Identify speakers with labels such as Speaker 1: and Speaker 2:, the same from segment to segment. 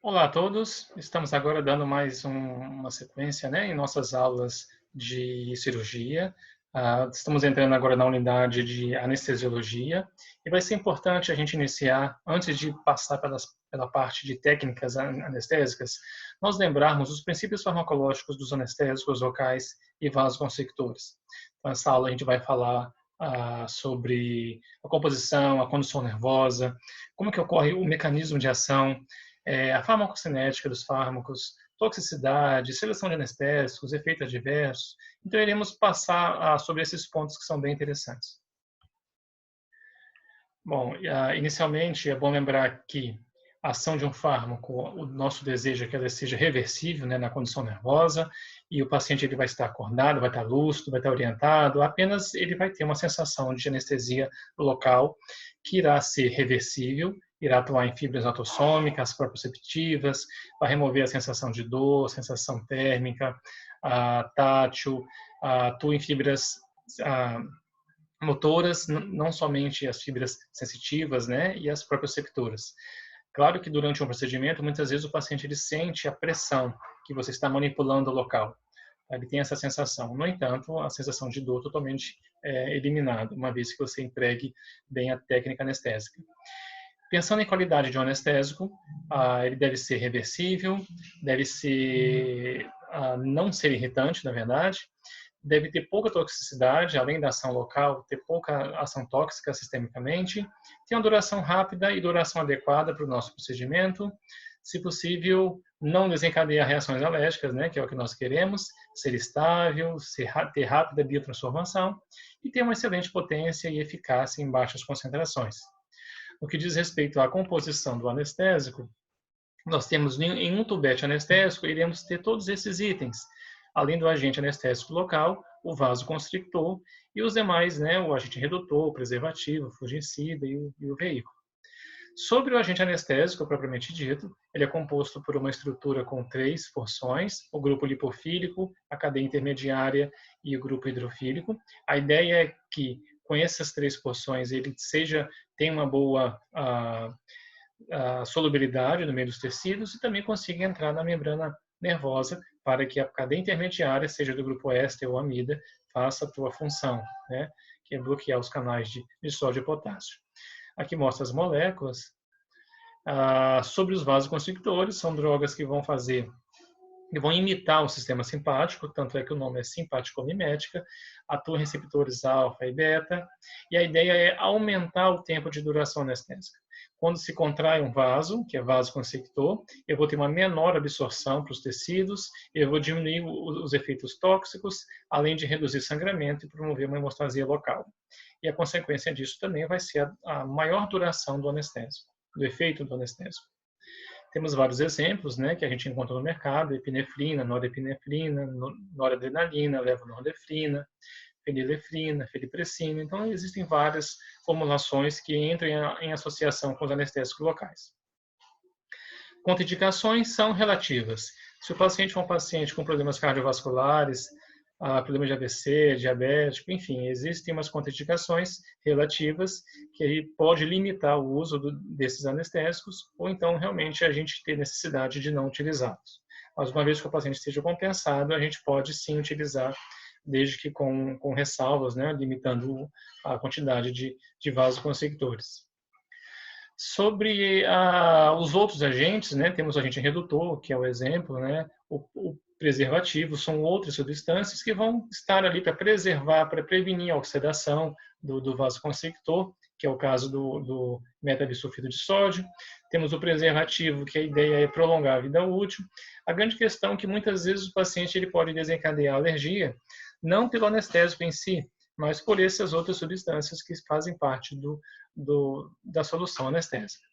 Speaker 1: Olá a todos, estamos agora dando mais uma sequência, né, em nossas aulas de cirurgia. Estamos entrando agora na unidade de anestesiologia e vai ser importante a gente iniciar, antes de passar pela parte de técnicas anestésicas, nós lembrarmos os princípios farmacológicos dos anestésicos locais e vasoconstrictores. Então, nessa aula a gente vai falar sobre a composição, a condução nervosa, como que ocorre o mecanismo de ação, a farmacocinética dos fármacos, toxicidade, seleção de anestésicos, efeitos adversos. Então, iremos passar sobre esses pontos que são bem interessantes. Bom, inicialmente é bom lembrar que a ação de um fármaco, o nosso desejo é que ela seja reversível, né, na condição nervosa, e o paciente ele vai estar acordado, vai estar lúcido, vai estar orientado, apenas ele vai ter uma sensação de anestesia local que irá ser reversível, irá atuar em fibras autossômicas, proprioceptivas, vai remover a sensação de dor, sensação térmica, tátil, atua em fibras motoras, não somente as fibras sensitivas, né, e as proprioceptoras. Claro que durante um procedimento, muitas vezes o paciente ele sente a pressão que você está manipulando o local. Ele tem essa sensação. No entanto, a sensação de dor totalmente eliminada, uma vez que você empregue bem a técnica anestésica. Pensando em qualidade de um anestésico, ele deve ser reversível, deve ser não ser irritante, na verdade, deve ter pouca toxicidade, além da ação local, ter pouca ação tóxica sistemicamente, ter uma duração rápida e duração adequada para o nosso procedimento, se possível, não desencadear reações alérgicas, né, que é o que nós queremos, ser estável, ter rápida biotransformação e ter uma excelente potência e eficácia em baixas concentrações. No que diz respeito à composição do anestésico, nós temos em um tubete anestésico, iremos ter todos esses itens, além do agente anestésico local, o vasoconstrictor e os demais, né, o agente redutor, o preservativo, o fungicida e o veículo. Sobre o agente anestésico propriamente dito, ele é composto por uma estrutura com 3 porções, o grupo lipofílico, a cadeia intermediária e o grupo hidrofílico. A ideia é que com essas 3 porções ele tenha uma boa a solubilidade no meio dos tecidos e também consiga entrar na membrana nervosa para que a cadeia intermediária, seja do grupo éster ou amida, faça a sua função, né, que é bloquear os canais de sódio e potássio. Aqui mostra as moléculas. Sobre os vasoconstrictores, são drogas que vão imitar o sistema simpático, tanto é que o nome é simpaticomimética, atuam em receptores alfa e beta, e a ideia é aumentar o tempo de duração anestésica. Quando se contrai um vaso, que é vasoconstrictor, eu vou ter uma menor absorção para os tecidos, eu vou diminuir os efeitos tóxicos, além de reduzir sangramento e promover uma hemostasia local. E a consequência disso também vai ser a maior duração do anestésico, do efeito do anestésico. Temos vários exemplos, né, que a gente encontra no mercado: epinefrina, norepinefrina, noradrenalina, levonorefrina, fenilefrina, felipressina. Então, existem várias formulações que entram em associação com os anestésicos locais. Contraindicações são relativas. Se o paciente for um paciente com problemas cardiovasculares, problema de AVC, diabético, enfim, existem umas contraindicações relativas que aí pode limitar o uso desses anestésicos, ou então realmente a gente ter necessidade de não utilizá-los. Mas uma vez que o paciente esteja compensado, a gente pode sim utilizar, desde que com ressalvas, né, limitando a quantidade de vasoconstrictores. Sobre os outros agentes, né, temos o agente redutor, que é o exemplo, né, o preservativo, são outras substâncias que vão estar ali para preservar, para prevenir a oxidação do vasoconstrictor, que é o caso do metabisulfito de sódio. Temos o preservativo, que a ideia é prolongar a vida útil. A grande questão é que muitas vezes o paciente ele pode desencadear alergia, não pelo anestésico em si, mas por essas outras substâncias que fazem parte da solução anestésica.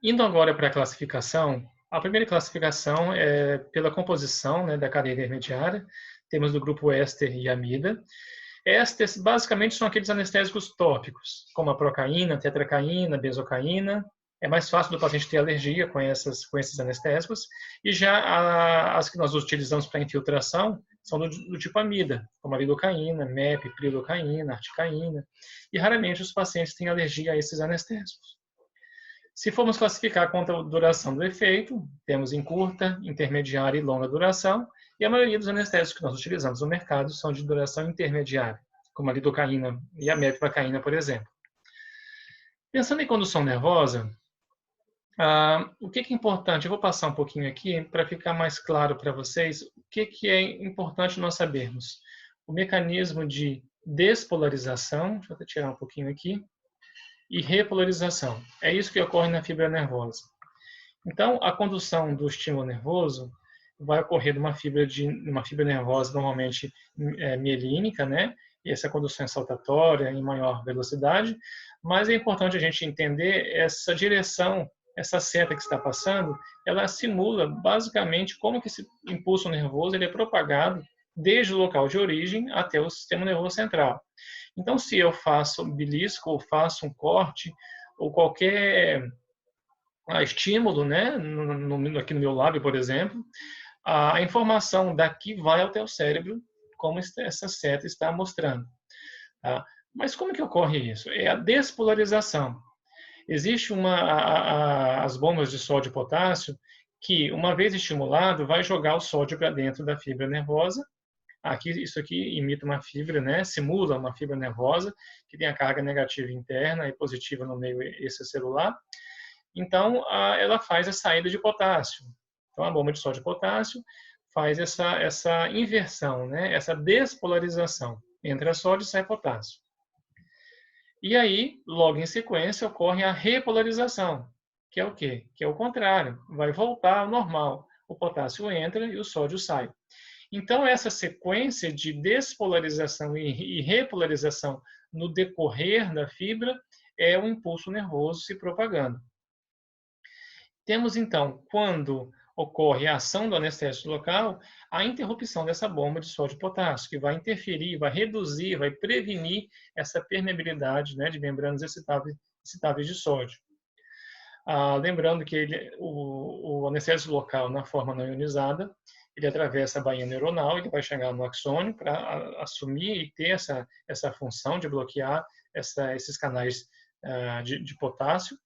Speaker 1: Indo agora para a classificação, a primeira classificação é pela composição, né, da cadeia intermediária. Temos do grupo éster e amida. Ésteres basicamente são aqueles anestésicos tópicos, como a procaína, tetracaína, benzocaína. É mais fácil do paciente ter alergia com esses anestésicos. E já as que nós utilizamos para infiltração são do tipo amida, como a lidocaína, MEP, prilocaína, articaína. E raramente os pacientes têm alergia a esses anestésicos. Se formos classificar quanto à duração do efeito, temos em curta, intermediária e longa duração, e a maioria dos anestésicos que nós utilizamos no mercado são de duração intermediária, como a lidocaína e a mepivacaína, por exemplo. Pensando em condução nervosa, o que é importante? Eu vou passar um pouquinho aqui para ficar mais claro para vocês o que é importante nós sabermos. O mecanismo de despolarização, deixa eu até tirar um pouquinho aqui, e repolarização. É isso que ocorre na fibra nervosa. Então, a condução do estímulo nervoso vai ocorrer numa fibra nervosa normalmente mielínica, né? E essa condução é saltatória em maior velocidade, mas é importante a gente entender essa direção, essa seta que está passando, ela simula basicamente como que esse impulso nervoso ele é propagado desde o local de origem até o sistema nervoso central. Então, se eu faço um belisco ou faço um corte ou qualquer estímulo, né, aqui no meu lábio, por exemplo, a informação daqui vai até o cérebro, como essa seta está mostrando. Tá? Mas como que ocorre isso? É a despolarização. Existe as bombas de sódio e potássio que, uma vez estimulado, vai jogar o sódio para dentro da fibra nervosa. Isso aqui imita uma fibra, né? Simula uma fibra nervosa que tem a carga negativa interna e positiva no meio extracelular. Então, ela faz a saída de potássio. Então, a bomba de sódio e potássio faz essa inversão, né? Essa despolarização. Entra sódio e sai potássio. E aí, logo em sequência, ocorre a repolarização, que é o quê? Que é o contrário, vai voltar ao normal. O potássio entra e o sódio sai. Então, essa sequência de despolarização e repolarização no decorrer da fibra é um impulso nervoso se propagando. Temos, então, quando ocorre a ação do anestésico local, a interrupção dessa bomba de sódio e potássio, que vai interferir, vai reduzir, vai prevenir essa permeabilidade, né, de membranas excitáveis de sódio. Lembrando que o anestésico local, na forma não ionizada, ele atravessa a baía neuronal, ele vai chegar no axônio para assumir e ter essa função de bloquear esses canais de potássio.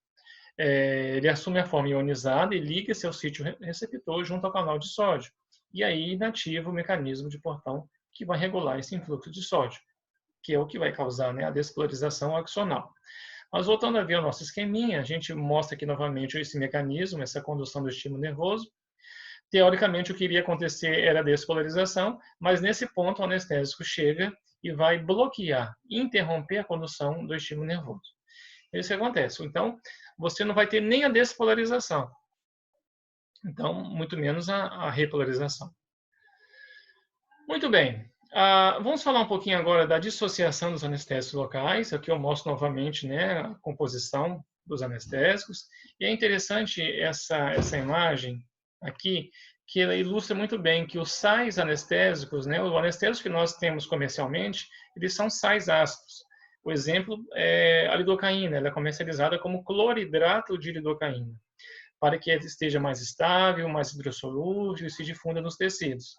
Speaker 1: Ele assume a forma ionizada e liga seu sítio receptor junto ao canal de sódio. E aí inativa o mecanismo de portão que vai regular esse influxo de sódio, que é o que vai causar, né, a despolarização axonal. Mas voltando a ver o nosso esqueminha, a gente mostra aqui novamente esse mecanismo, essa condução do estímulo nervoso. Teoricamente, o que iria acontecer era a despolarização, mas nesse ponto o anestésico chega e vai bloquear, interromper a condução do estímulo nervoso. É isso que acontece. Então, você não vai ter nem a despolarização. Então, muito menos a repolarização. Muito bem. Vamos falar um pouquinho agora da dissociação dos anestésicos locais. Aqui eu mostro novamente, né, a composição dos anestésicos. E é interessante essa imagem aqui, que ela ilustra muito bem que os sais anestésicos, né, o anestésico que nós temos comercialmente, eles são sais ácidos. O exemplo é a lidocaína, ela é comercializada como cloridrato de lidocaína, para que ela esteja mais estável, mais hidrossolúvel e se difunda nos tecidos.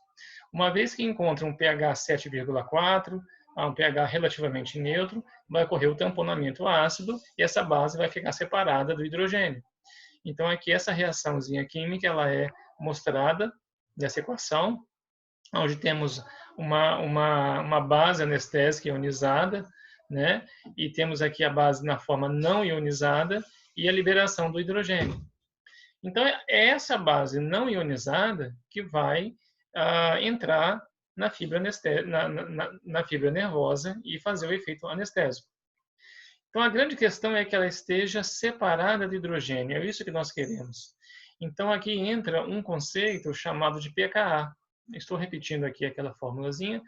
Speaker 1: Uma vez que encontra um pH 7,4, um pH relativamente neutro, vai ocorrer o tamponamento ácido e essa base vai ficar separada do hidrogênio. Então, aqui essa reaçãozinha química ela é mostrada nessa equação, onde temos uma base anestésica ionizada, né? E temos aqui a base na forma não ionizada e a liberação do hidrogênio. Então, é essa base não ionizada que vai entrar na fibra nervosa e fazer o efeito anestésico. Então, a grande questão é que ela esteja separada de hidrogênio. É isso que nós queremos. Então, aqui entra um conceito chamado de pKa. Estou repetindo aqui aquela formulazinha.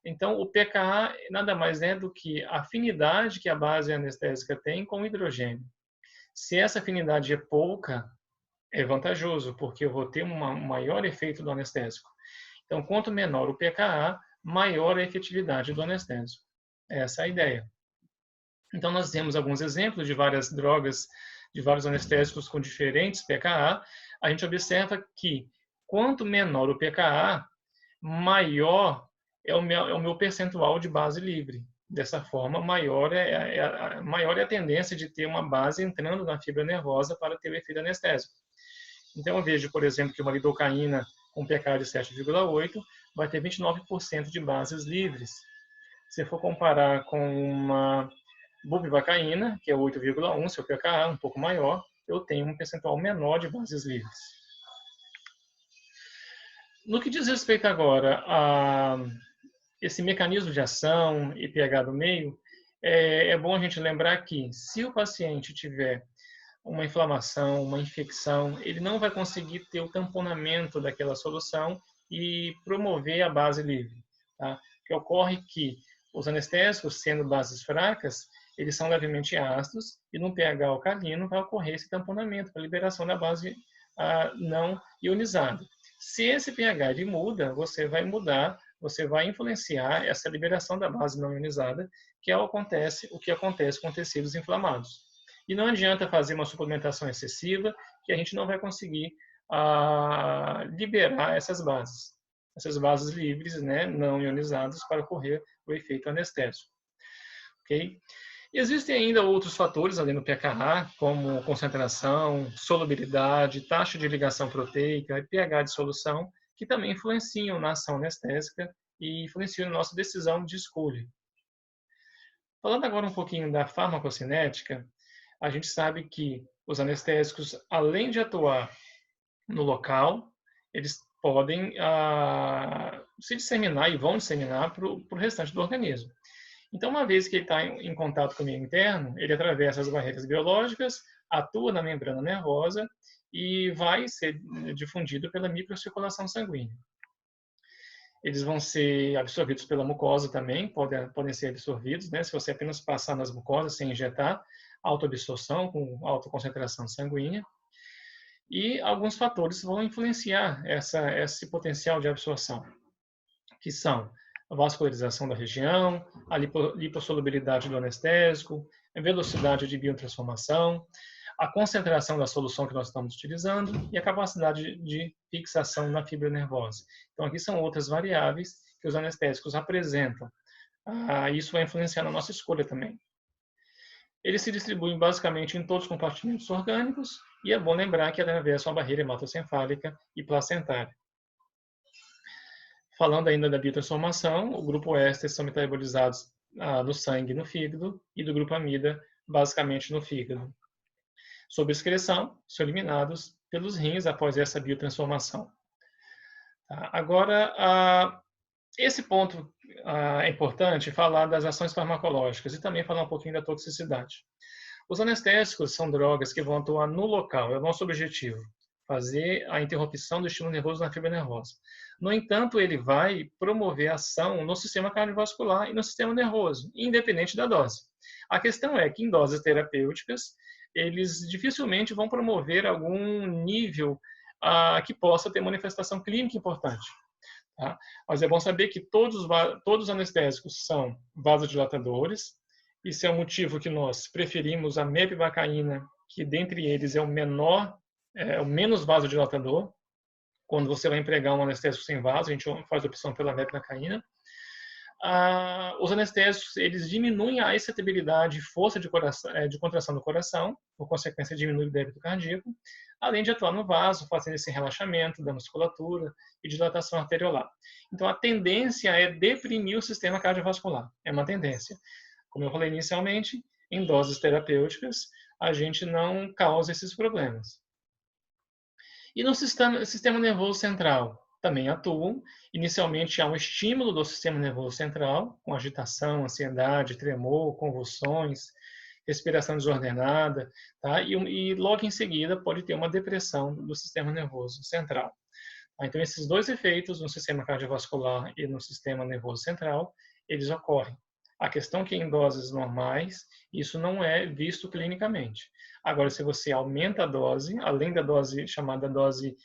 Speaker 1: Então, o pKa nada mais é do que a afinidade que a base anestésica tem com o hidrogênio. Se essa afinidade é pouca, é vantajoso, porque eu vou ter um maior efeito do anestésico. Então, quanto menor o pKa, maior a efetividade do anestésico. Essa é a ideia. Então, nós temos alguns exemplos de várias drogas, de vários anestésicos com diferentes pKa. A gente observa que quanto menor o pKa, maior é o meu percentual de base livre. Dessa forma, maior é a tendência de ter uma base entrando na fibra nervosa para ter o efeito anestésico. Então, eu vejo, por exemplo, que uma lidocaína com pK de 7,8 vai ter 29% de bases livres. Se for comparar com uma bupivacaína, que é 8,1, seu pK é um pouco maior, eu tenho um percentual menor de bases livres. No que diz respeito agora a esse mecanismo de ação e pH do meio, é bom a gente lembrar que se o paciente tiver uma inflamação, uma infecção, ele não vai conseguir ter o tamponamento daquela solução e promover a base livre. Tá? O que ocorre que os anestésicos, sendo bases fracas, eles são levemente ácidos e no pH alcalino vai ocorrer esse tamponamento, a liberação da base não ionizada. Se esse pH ele muda, você vai influenciar essa liberação da base não ionizada, que é o que acontece com tecidos inflamados. E não adianta fazer uma suplementação excessiva, que a gente não vai conseguir liberar essas bases livres, né, não ionizadas, para ocorrer o efeito anestésico. Okay? Existem ainda outros fatores além do pKa, como concentração, solubilidade, taxa de ligação proteica e pH de solução, que também influenciam na ação anestésica e influenciam na nossa decisão de escolha. Falando agora um pouquinho da farmacocinética, a gente sabe que os anestésicos, além de atuar no local, eles podem se disseminar e vão disseminar para o restante do organismo. Então, uma vez que ele está em contato com o meio interno, ele atravessa as barreiras biológicas, atua na membrana nervosa e vai ser difundido pela microcirculação sanguínea. Eles vão ser absorvidos pela mucosa também, podem ser absorvidos, né? Se você apenas passar nas mucosas sem injetar, autoabsorção com alta concentração sanguínea. E alguns fatores vão influenciar esse potencial de absorção, que são a vascularização da região, a lipossolubilidade do anestésico, a velocidade de biotransformação, a concentração da solução que nós estamos utilizando e a capacidade de fixação na fibra nervosa. Então, aqui são outras variáveis que os anestésicos apresentam. Isso vai influenciar na nossa escolha também. Eles se distribuem basicamente em todos os compartimentos orgânicos e é bom lembrar que atravessam a barreira hematocefálica e placentária. Falando ainda da biotransformação, o grupo éster são metabolizados no sangue e no fígado e do grupo amida basicamente no fígado. Sob excreção, são eliminados pelos rins após essa biotransformação. Agora, esse ponto é importante falar das ações farmacológicas e também falar um pouquinho da toxicidade. Os anestésicos são drogas que vão atuar no local, é o nosso objetivo, fazer a interrupção do estímulo nervoso na fibra nervosa. No entanto, ele vai promover ação no sistema cardiovascular e no sistema nervoso, independente da dose. A questão é que em doses terapêuticas, eles dificilmente vão promover algum nível que possa ter manifestação clínica importante. Tá? Mas é bom saber que todos os anestésicos são vasodilatadores. Isso é o motivo que nós preferimos a mepivacaína, que dentre eles é o menos vasodilatador. Quando você vai empregar um anestésico sem vaso, a gente faz a opção pela mepivacaína. Os anestésicos eles diminuem a excitabilidade e força de contração do coração, por consequência diminui o débito cardíaco, além de atuar no vaso, fazendo esse relaxamento da musculatura e dilatação arteriolar. Então a tendência é deprimir o sistema cardiovascular, é uma tendência. Como eu falei inicialmente, em doses terapêuticas a gente não causa esses problemas. E no sistema nervoso central, também atuam. Inicialmente, há um estímulo do sistema nervoso central, com agitação, ansiedade, tremor, convulsões, respiração desordenada, tá? E logo em seguida pode ter uma depressão do sistema nervoso central. Então, esses dois efeitos no sistema cardiovascular e no sistema nervoso central, eles ocorrem. A questão é que em doses normais, isso não é visto clinicamente. Agora, se você aumenta a dose, além da dose chamada dose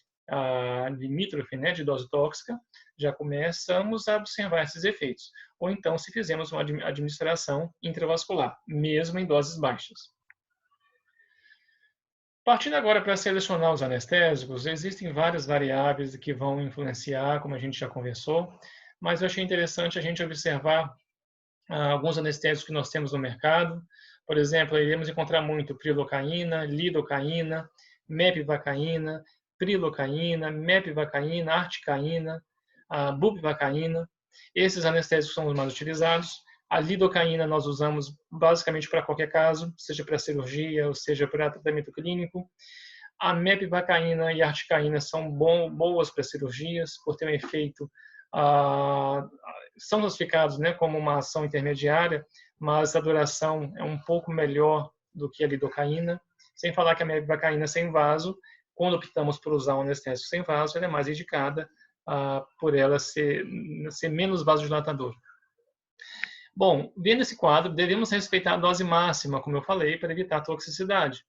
Speaker 1: limítrofe, né, de dose tóxica, já começamos a observar esses efeitos. Ou então, se fizermos uma administração intravascular, mesmo em doses baixas. Partindo agora para selecionar os anestésicos, existem várias variáveis que vão influenciar, como a gente já conversou, mas eu achei interessante a gente observar alguns anestésicos que nós temos no mercado. Por exemplo, iremos encontrar muito prilocaína, lidocaína, mepivacaína, prilocaína, mepivacaína, articaína, bupivacaína. Esses anestésicos são os mais utilizados. A lidocaína nós usamos basicamente para qualquer caso, seja para cirurgia ou seja para tratamento clínico. A mepivacaína e a articaína são boas para cirurgias, por ter um efeito, são classificados, né, como uma ação intermediária, mas a duração é um pouco melhor do que a lidocaína. Sem falar que a mepivacaína sem vaso, quando optamos por usar um anestésico sem vaso, ela é mais indicada por ela ser menos vasodilatadora. Bom, vendo esse quadro, devemos respeitar a dose máxima, como eu falei, para evitar a toxicidade.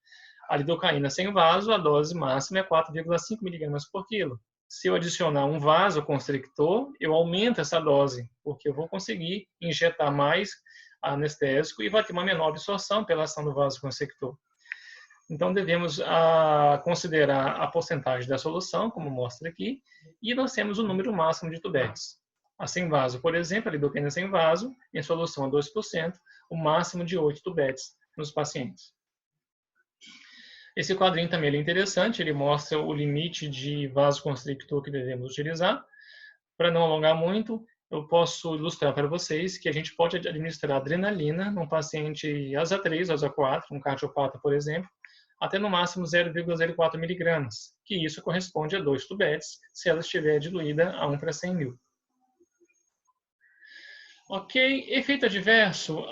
Speaker 1: A lidocaína sem vaso, a dose máxima é 4,5 mg por quilo. Se eu adicionar um vasoconstrictor, eu aumento essa dose, porque eu vou conseguir injetar mais anestésico e vai ter uma menor absorção pela ação do vasoconstrictor. Então, devemos considerar a porcentagem da solução, como mostra aqui, e nós temos o número máximo de tubetes. A sem vaso, por exemplo, a lidocaína sem vaso, em solução a 2%, o máximo de 8 tubetes nos pacientes. Esse quadrinho também é interessante, ele mostra o limite de vasoconstrictor que devemos utilizar. Para não alongar muito, eu posso ilustrar para vocês que a gente pode administrar adrenalina num paciente ASA 3, ASA 4, um cardiopata, por exemplo, até no máximo 0,04 mg, que isso corresponde a 2 tubetes, se ela estiver diluída a 1 para 100 mil. Ok, efeito adverso,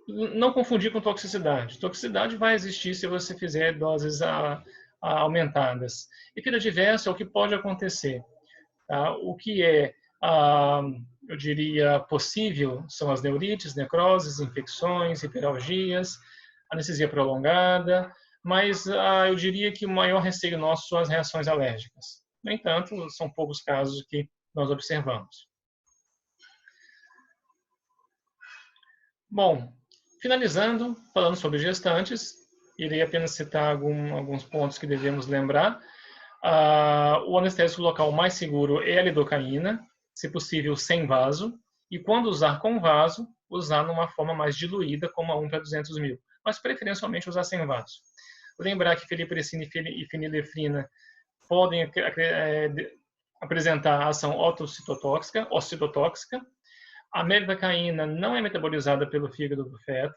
Speaker 1: não confundir com toxicidade. Toxicidade vai existir se você fizer doses aumentadas. Efeito adverso é o que pode acontecer. Tá? O que é, eu diria, possível são as neurites, necroses, infecções, hiperalgias, anestesia prolongada, mas eu diria que o maior receio nosso são as reações alérgicas. No entanto, são poucos casos que nós observamos. Bom, finalizando, falando sobre gestantes, irei apenas citar alguns pontos que devemos lembrar. O anestésico local mais seguro é a lidocaína, se possível sem vaso, e quando usar com vaso, usar numa forma mais diluída, como a 1 para 200 mil, mas preferencialmente usar sem vaso. Lembrar que felipressina e fenilefrina podem apresentar ação ocitotóxica. A mepivacaína não é metabolizada pelo fígado do feto.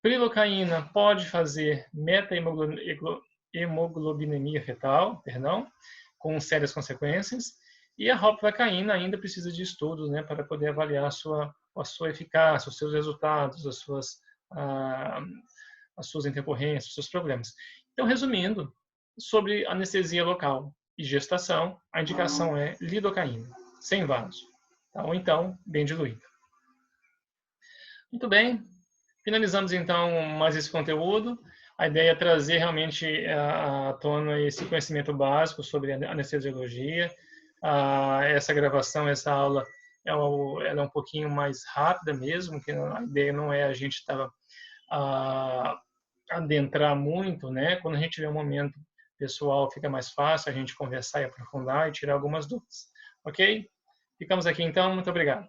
Speaker 1: Prilocaína pode fazer meta-hemoglobinemia fetal, com sérias consequências. E a ropivacaína ainda precisa de estudos, né, para poder avaliar a sua eficácia, os seus resultados, as suas intercorrências, os seus problemas. Então, resumindo, sobre anestesia local e gestação, a indicação é lidocaína, sem vaso. Tá? Ou então, bem diluído. Muito bem. Finalizamos, então, mais esse conteúdo. A ideia é trazer realmente à tona esse conhecimento básico sobre anestesiologia. Essa gravação, essa aula, ela é um pouquinho mais rápida mesmo, que a ideia não é a gente adentrar muito, né? Quando a gente tiver um momento pessoal, fica mais fácil a gente conversar e aprofundar e tirar algumas dúvidas. Ok? Ficamos aqui, então. Muito obrigado.